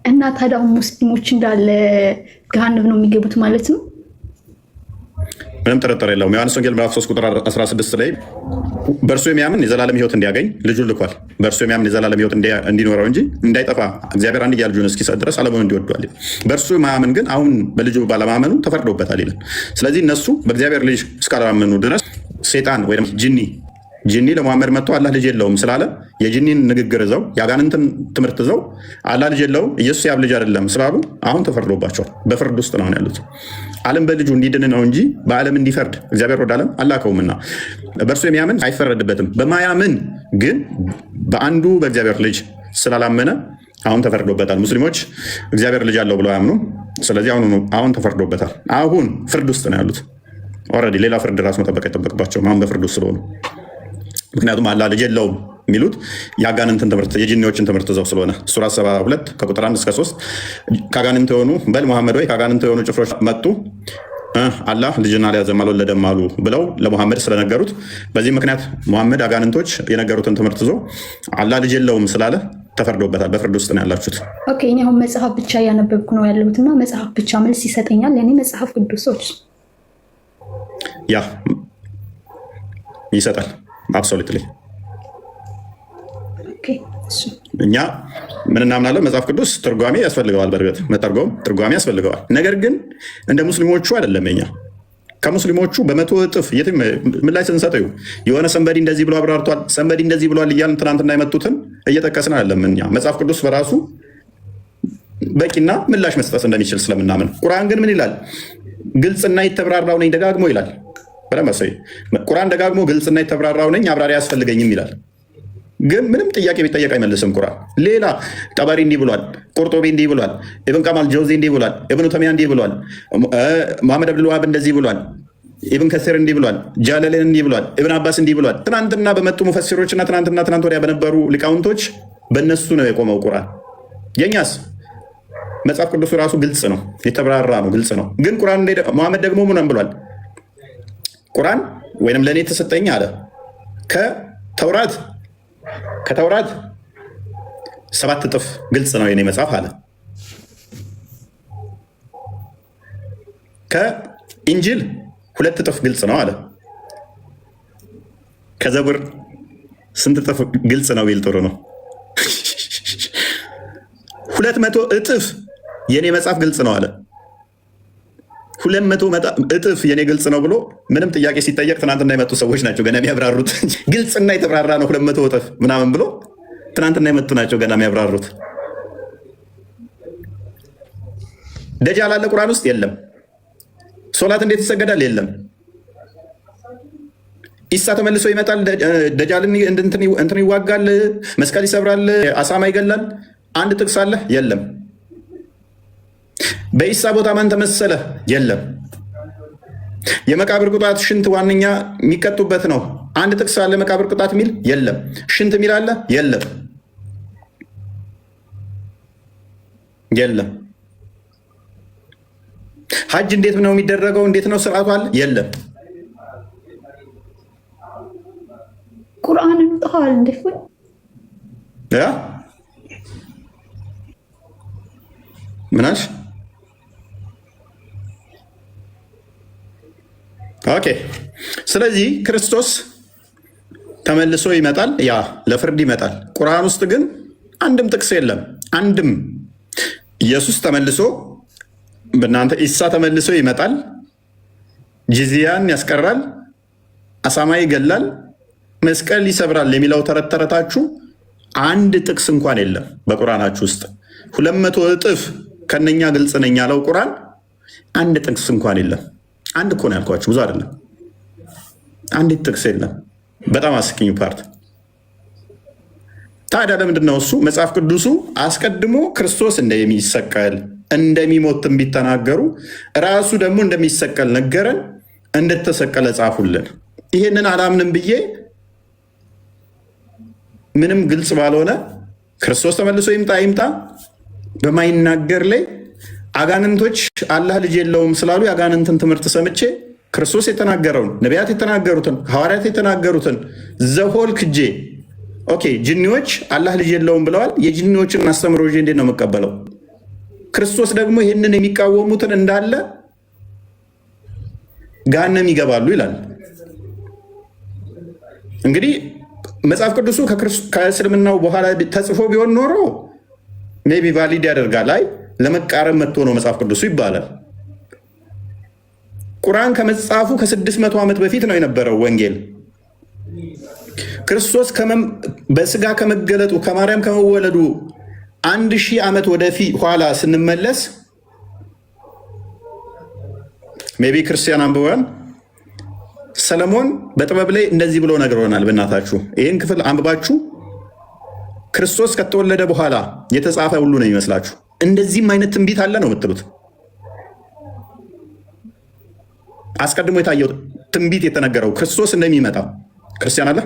እና ታዲያ ሙስሊሞች እንዳለ ገሃነም ነው የሚገቡት ማለት ነው? ምንም ጥርጥር የለውም። ዮሐንስ ወንጌል ምዕራፍ 3 ቁጥር 16 ላይ በእርሱ የሚያምን የዘላለም ሕይወት እንዲያገኝ ልጁን ልኳል። በእርሱ የሚያምን የዘላለም ሕይወት እንዲኖረው እንጂ እንዳይጠፋ እግዚአብሔር አንድያ ልጁን እስኪሰጥ ድረስ ዓለሙን እንዲወዷል። በእርሱ ማያምን ግን አሁን በልጁ ባለማመኑ ተፈርዶበታል ይላል። ስለዚህ እነሱ በእግዚአብሔር ልጅ እስካላመኑ ድረስ ሴጣን ወይም ጂኒ ለመሐመድ መጥቶ አላህ ልጅ የለውም ስላለ የጂኒን ንግግር ይዘው የአጋንንትን ትምህርት ይዘው አላህ ልጅ የለውም ኢየሱስ ያብ ልጅ አይደለም ስላሉ አሁን ተፈርዶባቸዋል። በፍርድ ውስጥ ነው ያሉት። ዓለም በልጁ እንዲድን ነው እንጂ በዓለም እንዲፈርድ እግዚአብሔር ወደ ዓለም አላከውምና በእርሱ የሚያምን አይፈረድበትም። በማያምን ግን በአንዱ በእግዚአብሔር ልጅ ስላላመነ አሁን ተፈርዶበታል። ሙስሊሞች እግዚአብሔር ልጅ አለው ብለው አያምኑ። ስለዚህ አሁን ተፈርዶበታል። አሁን ፍርድ ውስጥ ነው ያሉት። ኦልሬዲ ሌላ ፍርድ ራሱ መጠበቅ አይጠበቅባቸውም አሁን በፍርድ ውስጥ ስለሆኑ። ምክንያቱም አላህ ልጅ የለውም የሚሉት የአጋንንትን ትምህርት የጂኒዎችን ትምህርት ዘው ስለሆነ ሱራ 72 ከቁጥር 1 እስከ 3 ከአጋንንት የሆኑ በል ሙሐመድ ወይ ከአጋንንት የሆኑ ጭፍሮች መጡ አላህ ልጅን አልያዘም አልወለደም አሉ ብለው ለሙሐመድ ስለነገሩት፣ በዚህ ምክንያት ሙሐመድ አጋንንቶች የነገሩትን ትምህርት ዞ አላህ ልጅ የለውም ስላለ ተፈርዶበታል። በፍርድ ውስጥ ነው ያላችሁት። ኦኬ፣ እኔ አሁን መጽሐፍ ብቻ እያነበብኩ ነው ያለሁት እና መጽሐፍ ብቻ መልስ ይሰጠኛል? ለእኔ መጽሐፍ ቅዱሶች ያ ይሰጣል። አብሶሉትሊ እኛ ምን እናምናለን? መጽሐፍ ቅዱስ ትርጓሜ ያስፈልገዋል። በእርግጥ መተርጎም ትርጓሜ ያስፈልገዋል። ነገር ግን እንደ ሙስሊሞቹ አይደለም። ኛ ከሙስሊሞቹ በመቶ እጥፍ የትም ምን ላይ ስንሰጠው የሆነ ሰንበዲ እንደዚህ ብሎ አብራርቷል፣ ሰንበዲ እንደዚህ ብሏል እያልን ትናንትና የመጡትን እየጠቀስን አይደለም። እኛ መጽሐፍ ቅዱስ በራሱ በቂና ምላሽ መስጠት እንደሚችል ስለምናምን፣ ቁርአን ግን ምን ይላል? ግልጽና የተብራራው ነኝ ደጋግሞ ይላል። ቁርአን ደጋግሞ ግልጽና የተብራራው ነኝ አብራሪ አያስፈልገኝም ይላል። ግን ምንም ጥያቄ ቢጠየቅ አይመልስም ቁርአን። ሌላ ጠበሪ እንዲህ ብሏል፣ ቁርጦቢ እንዲህ ብሏል፣ ኢብን ከማል ጀውዚ እንዲህ ብሏል፣ ኢብኑ ተሚያ እንዲህ ብሏል፣ መሐመድ አብዱልዋሃብ እንደዚህ ብሏል፣ ኢብን ከሲር እንዲህ ብሏል፣ ጃለሌን እንዲህ ብሏል፣ ኢብን አባስ እንዲህ ብሏል። ትናንትና በመጡ ሙፈሲሮችና ትናንት ወዲያ በነበሩ ሊቃውንቶች በእነሱ ነው የቆመው ቁርአን። የኛስ መጽሐፍ ቅዱሱ ራሱ ግልጽ ነው፣ የተብራራ ነው፣ ግልጽ ነው። ግን ቁርአን መሐመድ ደግሞ ምንም ብሏል? ቁርአን ወይንም ለእኔ የተሰጠኝ አለ ከተውራት 7 እጥፍ ግልጽ ነው የኔ መጽሐፍ አለ። ከኢንጂል 2 እጥፍ ግልጽ ነው አለ። ከዘቡር ስንት እጥፍ ግልጽ ነው ቢል ጥሩ ነው? 200 እጥፍ የኔ መጽሐፍ ግልጽ ነው አለ። 200 እጥፍ የኔ ግልጽ ነው ብሎ ምንም ጥያቄ ሲጠየቅ ትናንትና የመጡ ሰዎች ናቸው ገና የሚያብራሩት። ግልጽና የተብራራ ነው 200 እጥፍ ምናምን ብሎ ትናንትና የመጡ ናቸው ገና የሚያብራሩት። ደጃል አለ ቁርአን ውስጥ የለም። ሶላት እንዴት ይሰገዳል? የለም። ኢሳ ተመልሶ ይመጣል፣ ደጃልን እንትን ይዋጋል፣ መስቀል ይሰብራል፣ አሳማ ይገላል። አንድ ጥቅስ አለ? የለም። በኢሳ ቦታ ማን ተመሰለ? የለም። የመቃብር ቅጣት ሽንት ዋነኛ የሚቀጡበት ነው። አንድ ጥቅስ አለ መቃብር ቅጣት የሚል? የለም። ሽንት የሚል አለ? የለም። የለም። ሀጅ እንዴት ነው የሚደረገው? እንዴት ነው ስርዓቱ? አለ? የለም። ቁርአንን ውጠዋል እንዴ? ምናሽ ኦኬ። ስለዚህ ክርስቶስ ተመልሶ ይመጣል፣ ያ ለፍርድ ይመጣል። ቁርአን ውስጥ ግን አንድም ጥቅስ የለም። አንድም ኢየሱስ ተመልሶ በእናንተ ኢሳ ተመልሶ ይመጣል፣ ጂዚያን ያስቀራል፣ አሳማ ይገላል፣ መስቀል ይሰብራል የሚለው ተረት ተረታችሁ አንድ ጥቅስ እንኳን የለም በቁርአናችሁ ውስጥ። 200 እጥፍ ከነኛ ግልጽ ነኝ ያለው ቁርአን አንድ ጥቅስ እንኳን የለም። አንድ እኮ ነው ያልኳችሁ፣ ብዙ አይደለም። አንዲት ጥቅስ የለም። በጣም አስቂኙ ፓርት ታዲያ ለምንድን ነው እሱ መጽሐፍ ቅዱሱ አስቀድሞ ክርስቶስ እንደሚሰቀል እንደሚሞት ትንቢት ተናገሩ፣ ራሱ ደግሞ እንደሚሰቀል ነገረን፣ እንደተሰቀለ ጻፉልን። ይሄንን አላምንም ብዬ ምንም ግልጽ ባልሆነ ክርስቶስ ተመልሶ ይምጣ በማይናገር ላይ አጋንንቶች አላህ ልጅ የለውም ስላሉ የአጋንንትን ትምህርት ሰምቼ ክርስቶስ የተናገረውን ነቢያት የተናገሩትን ሐዋርያት የተናገሩትን ዘሆል ክጄ ኦኬ ጅኒዎች አላህ ልጅ የለውም ብለዋል። የጅኒዎችን አስተምሮ እንዴት ነው የምቀበለው? ክርስቶስ ደግሞ ይህንን የሚቃወሙትን እንዳለ ገሃነም ይገባሉ ይላል። እንግዲህ መጽሐፍ ቅዱሱ ከእስልምናው በኋላ ተጽፎ ቢሆን ኖሮ ሜይ ቢ ቫሊድ ያደርጋል። ላይ ለመቃረም መጥቶ ነው መጽሐፍ ቅዱሱ ይባላል። ቁርአን ከመጽሐፉ ከ600 ዓመት በፊት ነው የነበረው ወንጌል። ክርስቶስ በስጋ ከመገለጡ ከማርያም ከመወለዱ 1000 ዓመት ወደፊት ኋላ ስንመለስ ሜይ ቢ ክርስቲያን አንብበን ሰለሞን በጥበብ ላይ እንደዚህ ብሎ ነግሮናል። በእናታችሁ ይህን ክፍል አንብባችሁ ክርስቶስ ከተወለደ በኋላ የተጻፈ ሁሉ ነው ይመስላችሁ። እንደዚህም አይነት ትንቢት አለ ነው የምትሉት? አስቀድሞ የታየው ትንቢት የተነገረው ክርስቶስ እንደሚመጣ ክርስቲያን አለ?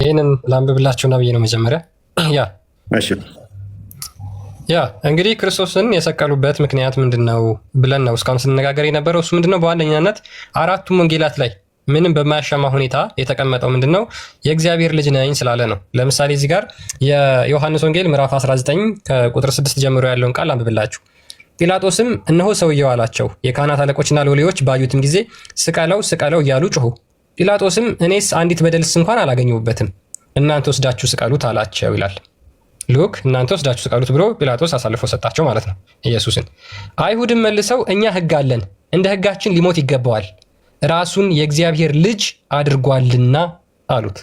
ይህንን ላንብብላችሁና ብዬ ነው መጀመሪያ። ያ እንግዲህ ክርስቶስን የሰቀሉበት ምክንያት ምንድን ነው ብለን ነው እስካሁን ስንነጋገር የነበረው። እሱ ምንድነው? በዋነኛነት አራቱም ወንጌላት ላይ ምንም በማያሻማ ሁኔታ የተቀመጠው ምንድነው? የእግዚአብሔር ልጅ ነኝ ስላለ ነው። ለምሳሌ እዚህ ጋር የዮሐንስ ወንጌል ምዕራፍ 19 ከቁጥር 6 ጀምሮ ያለውን ቃል አንብብላችሁ። ጲላጦስም እነሆ ሰውየው አላቸው። የካህናት አለቆችና ሎሌዎች ባዩትም ጊዜ ስቀለው ስቀለው እያሉ ጮሁ። ጲላጦስም እኔስ አንዲት በደልስ እንኳን አላገኘሁበትም፣ እናንተ ወስዳችሁ ስቀሉት አላቸው ይላል። ሉክ እናንተ ወስዳችሁ ስቀሉት ብሎ ጲላጦስ አሳልፎ ሰጣቸው ማለት ነው ኢየሱስን። አይሁድም መልሰው እኛ ሕግ አለን፣ እንደ ሕጋችን ሊሞት ይገባዋል፣ ራሱን የእግዚአብሔር ልጅ አድርጓልና አሉት።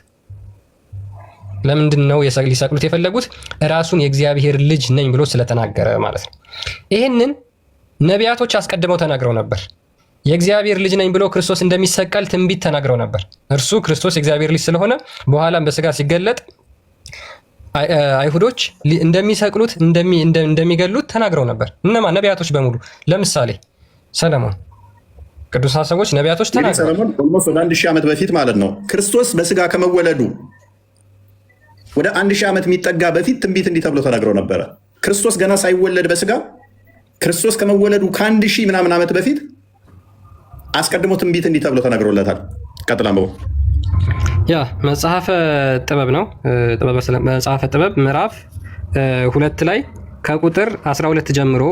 ለምንድን ነው ሊሰቅሉት የፈለጉት? ራሱን የእግዚአብሔር ልጅ ነኝ ብሎ ስለተናገረ ማለት ነው። ይህንን ነቢያቶች አስቀድመው ተናግረው ነበር። የእግዚአብሔር ልጅ ነኝ ብሎ ክርስቶስ እንደሚሰቀል ትንቢት ተናግረው ነበር። እርሱ ክርስቶስ የእግዚአብሔር ልጅ ስለሆነ በኋላም በስጋ ሲገለጥ አይሁዶች እንደሚሰቅሉት እንደሚገሉት ተናግረው ነበር። እነማ ነቢያቶች በሙሉ ለምሳሌ ሰለሞን፣ ቅዱሳን ሰዎች ነቢያቶች ተናግረው ሰለሞን ወደ 1000 ዓመት በፊት ማለት ነው ክርስቶስ በስጋ ከመወለዱ ወደ 1000 ዓመት የሚጠጋ በፊት ትንቢት እንዲህ ተብሎ ተናግረው ነበረ። ክርስቶስ ገና ሳይወለድ በስጋ ክርስቶስ ከመወለዱ ከ1000 ምናምን ዓመት በፊት አስቀድሞ ትንቢት እንዲህ ተብሎ ተናግሮለታል። ቀጥላ ያ መጽሐፈ ጥበብ ነው። መጽሐፈ ጥበብ ምዕራፍ 2 ላይ ከቁጥር 12 ጀምሮ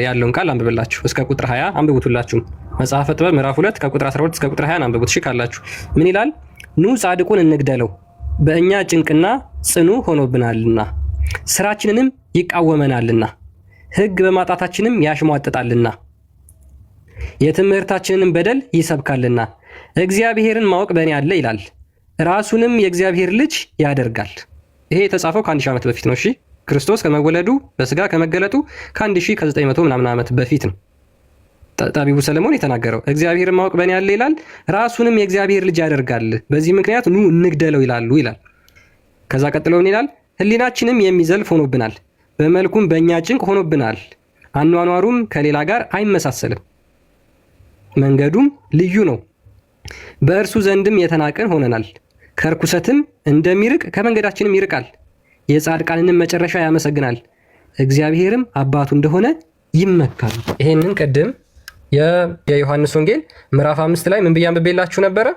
ያለውን ቃል አንብብላችሁ እስከ ቁጥር 20 አንብቡትላችሁ። መጽሐፈ ጥበብ ምዕራፍ 2 ከቁጥር 12 እስከ ቁጥር 20 አንብቡት። እሺ ካላችሁ ምን ይላል? ኑ ጻድቁን እንግደለው፣ በእኛ ጭንቅና ጽኑ ሆኖብናልና፣ ስራችንንም ይቃወመናልና፣ ሕግ በማጣታችንም ያሽሟጥጣልና፣ የትምህርታችንንም በደል ይሰብካልና፣ እግዚአብሔርን ማወቅ በእኔ አለ ይላል፣ ራሱንም የእግዚአብሔር ልጅ ያደርጋል። ይሄ የተጻፈው ከ1000 ዓመት በፊት ነው። እሺ ክርስቶስ ከመወለዱ በስጋ ከመገለጡ ከ1900 ምናምን ዓመት በፊት ነው ጠቢቡ ሰለሞን የተናገረው። እግዚአብሔርን ማወቅ በእኔ አለ ይላል፣ ራሱንም የእግዚአብሔር ልጅ ያደርጋል። በዚህ ምክንያት ኑ እንግደለው ይላሉ ይላል። ከዛ ቀጥሎ ምን ይላል? ሕሊናችንም የሚዘልፍ ሆኖብናል፣ በመልኩም በእኛ ጭንቅ ሆኖብናል፣ አኗኗሩም ከሌላ ጋር አይመሳሰልም፣ መንገዱም ልዩ ነው፣ በእርሱ ዘንድም የተናቅን ሆነናል። ከርኩሰትም እንደሚርቅ ከመንገዳችንም ይርቃል፣ የጻድቃንንም መጨረሻ ያመሰግናል፣ እግዚአብሔርም አባቱ እንደሆነ ይመካል። ይሄንን ቅድም የዮሐንስ ወንጌል ምዕራፍ 5 ላይ ምን ብዬ አንብቤላችሁ ነበረ?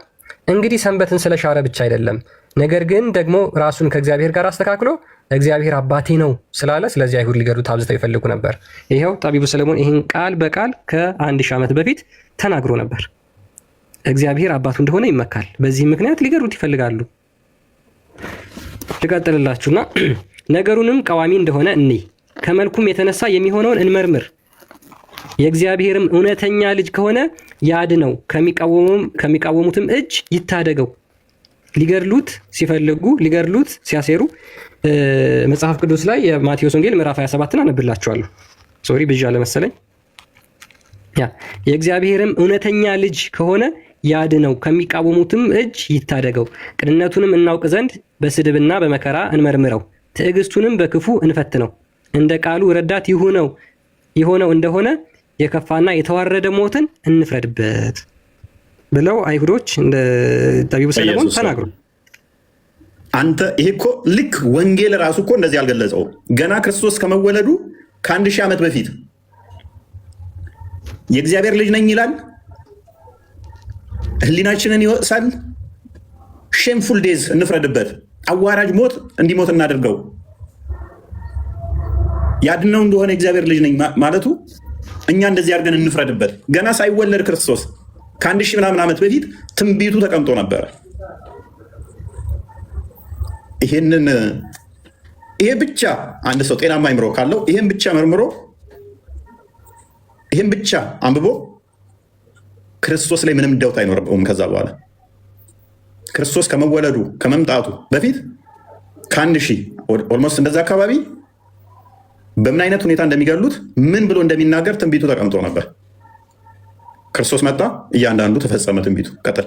እንግዲህ ሰንበትን ስለሻረ ብቻ አይደለም፣ ነገር ግን ደግሞ ራሱን ከእግዚአብሔር ጋር አስተካክሎ እግዚአብሔር አባቴ ነው ስላለ፣ ስለዚህ አይሁድ ሊገዱት አብዝተው ይፈልጉ ነበር። ይኸው ጠቢቡ ሰለሞን ይህን ቃል በቃል ከ1000 ዓመት በፊት ተናግሮ ነበር። እግዚአብሔር አባቱ እንደሆነ ይመካል። በዚህ ምክንያት ሊገዱት ይፈልጋሉ። ልቀጥልላችሁና ነገሩንም ቀዋሚ እንደሆነ እንይ፣ ከመልኩም የተነሳ የሚሆነውን እንመርምር። የእግዚአብሔርም እውነተኛ ልጅ ከሆነ ያድነው፣ ከሚቃወሙትም እጅ ይታደገው። ሊገድሉት ሲፈልጉ ሊገድሉት ሲያሴሩ መጽሐፍ ቅዱስ ላይ የማቴዎስ ወንጌል ምዕራፍ 27ን አነብላችኋለሁ። ሶሪ ብዣለሁ መሰለኝ። ያ የእግዚአብሔርም እውነተኛ ልጅ ከሆነ ያድነው፣ ከሚቃወሙትም እጅ ይታደገው። ቅንነቱንም እናውቅ ዘንድ በስድብና በመከራ እንመርምረው፣ ትዕግስቱንም በክፉ እንፈትነው። እንደ ቃሉ ረዳት የሆነው እንደሆነ የከፋና የተዋረደ ሞትን እንፍረድበት ብለው አይሁዶች እንደ ጠቢቡ ሰለሞን ተናግሩ። አንተ ይሄ እኮ ልክ ወንጌል ራሱ እኮ እንደዚህ አልገለጸው። ገና ክርስቶስ ከመወለዱ ከ1000 ዓመት በፊት የእግዚአብሔር ልጅ ነኝ ይላል። ሕሊናችንን ይወቅሳል። ሼምፉል ዴዝ እንፍረድበት፣ አዋራጅ ሞት እንዲሞት እናድርገው። ያድነው እንደሆነ እግዚአብሔር ልጅ ነኝ ማለቱ እኛ እንደዚህ አድርገን እንፍረድበት? ገና ሳይወለድ ክርስቶስ ከ1000 ምናምን ዓመት በፊት ትንቢቱ ተቀምጦ ነበረ። ይሄ ብቻ አንድ ሰው ጤናማ አይምሮ ካለው ይሄን ብቻ መርምሮ ይሄን ብቻ አንብቦ ክርስቶስ ላይ ምንም ደውት አይኖርበውም። ከዛ በኋላ ክርስቶስ ከመወለዱ ከመምጣቱ በፊት ከ1000 ኦልሞስት እንደዛ አካባቢ በምን አይነት ሁኔታ እንደሚገሉት ምን ብሎ እንደሚናገር ትንቢቱ ተቀምጦ ነበር። ክርስቶስ መጣ፣ እያንዳንዱ ተፈጸመ ትንቢቱ። ቀጥል።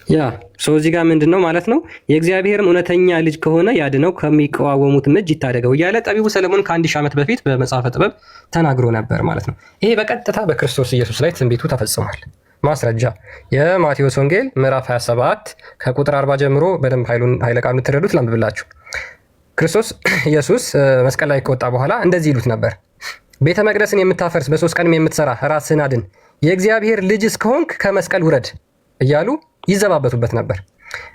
ያ ሰው እዚህ ጋር ምንድን ነው ማለት ነው? የእግዚአብሔርም እውነተኛ ልጅ ከሆነ ያድነው ከሚቃወሙትም እጅ ይታደገው እያለ ጠቢቡ ሰለሞን ከ1000 ዓመት በፊት በመጽሐፈ ጥበብ ተናግሮ ነበር ማለት ነው። ይሄ በቀጥታ በክርስቶስ ኢየሱስ ላይ ትንቢቱ ተፈጽሟል። ማስረጃ የማቴዎስ ወንጌል ምዕራፍ 27 ከቁጥር 40 ጀምሮ በደንብ ኃይለ ቃሉን ትረዱት ላንብብላችሁ። ክርስቶስ ኢየሱስ መስቀል ላይ ከወጣ በኋላ እንደዚህ ይሉት ነበር፣ ቤተ መቅደስን የምታፈርስ በ3 ቀንም የምትሰራ ራስህን አድን፣ የእግዚአብሔር ልጅ እስከሆንክ ከመስቀል ውረድ እያሉ ይዘባበቱበት ነበር።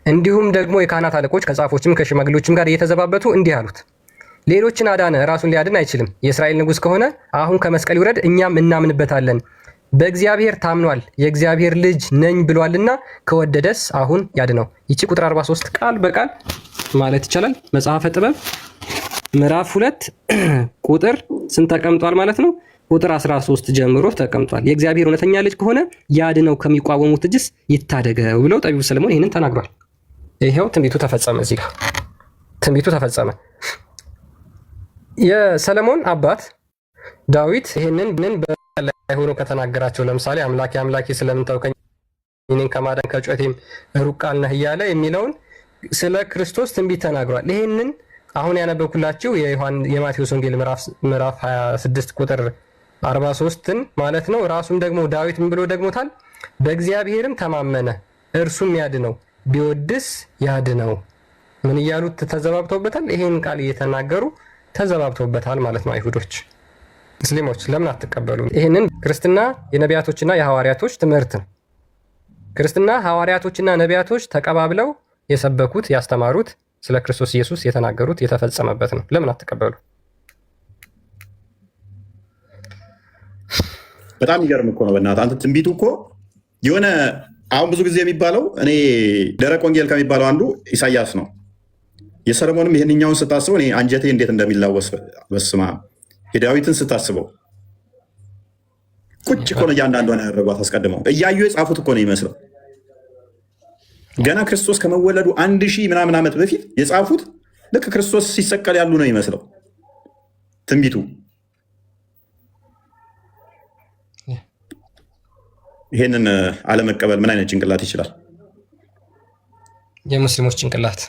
እንዲሁም ደግሞ የካህናት አለቆች ከጻፎችም ከሽማግሌዎችም ጋር እየተዘባበቱ እንዲህ አሉት፣ ሌሎችን አዳነ፣ ራሱን ሊያድን አይችልም። የእስራኤል ንጉሥ ከሆነ አሁን ከመስቀል ይውረድ፣ እኛም እናምንበታለን። በእግዚአብሔር ታምኗል፣ የእግዚአብሔር ልጅ ነኝ ብሏልና ከወደደስ አሁን ያድነው። ይቺ ቁጥር 43 ቃል በቃል ማለት ይቻላል መጽሐፈ ጥበብ ምዕራፍ 2 ቁጥር ስንት ተቀምጧል ማለት ነው? ቁጥር 13 ጀምሮ ተቀምጧል። የእግዚአብሔር እውነተኛ ልጅ ከሆነ ያድነው ከሚቋወሙት እጅስ ይታደገው ብለው ጠቢቡ ሰለሞን ይህንን ተናግሯል። ይሄው ትንቢቱ ተፈጸመ። እዚህ ጋር ትንቢቱ ተፈጸመ። የሰለሞን አባት ዳዊት ይህንን በላይ ሆኖ ከተናገራቸው ለምሳሌ አምላኬ አምላኬ ስለምን ተውከኝ፣ እኔን ከማዳን ከጩኸቴም ሩቅ ነህ እያለ የሚለውን ስለ ክርስቶስ ትንቢት ተናግሯል። ይህንን አሁን ያነበብኩላችሁ የማቴዎስ ወንጌል ምዕራፍ 26 ቁጥር 43ን ማለት ነው። ራሱም ደግሞ ዳዊት ምን ብሎ ደግሞታል? በእግዚአብሔርም ተማመነ እርሱም ያድነው፣ ቢወድስ ያድነው። ምን እያሉት ተዘባብተውበታል? ይሄን ቃል እየተናገሩ ተዘባብተውበታል ማለት ነው። አይሁዶች፣ ሙስሊሞች ለምን አትቀበሉ? ይህንን ክርስትና የነቢያቶችና የሐዋርያቶች ትምህርት ነው። ክርስትና ሐዋርያቶችና ነቢያቶች ተቀባብለው የሰበኩት ያስተማሩት ስለ ክርስቶስ ኢየሱስ የተናገሩት የተፈጸመበት ነው። ለምን አትቀበሉ? በጣም ይገርም እኮ ነው። በእናትህ አንተ ትንቢቱ እኮ የሆነ አሁን ብዙ ጊዜ የሚባለው እኔ ደረቅ ወንጌል ከሚባለው አንዱ ኢሳያስ ነው። የሰለሞንም ይህንኛውን ስታስበው እኔ አንጀቴ እንዴት እንደሚላወስ በስማ የዳዊትን ስታስበው ቁጭ እኮ ነው እያንዳንዷን ያደረጓት አስቀድመው እያዩ የጻፉት እኮ ነው ይመስለው። ገና ክርስቶስ ከመወለዱ 1000 ምናምን ዓመት በፊት የጻፉት ልክ ክርስቶስ ሲሰቀል ያሉ ነው ይመስለው ትንቢቱ። ይሄንን አለመቀበል ምን አይነት ጭንቅላት ይችላል? የሙስሊሞች ጭንቅላት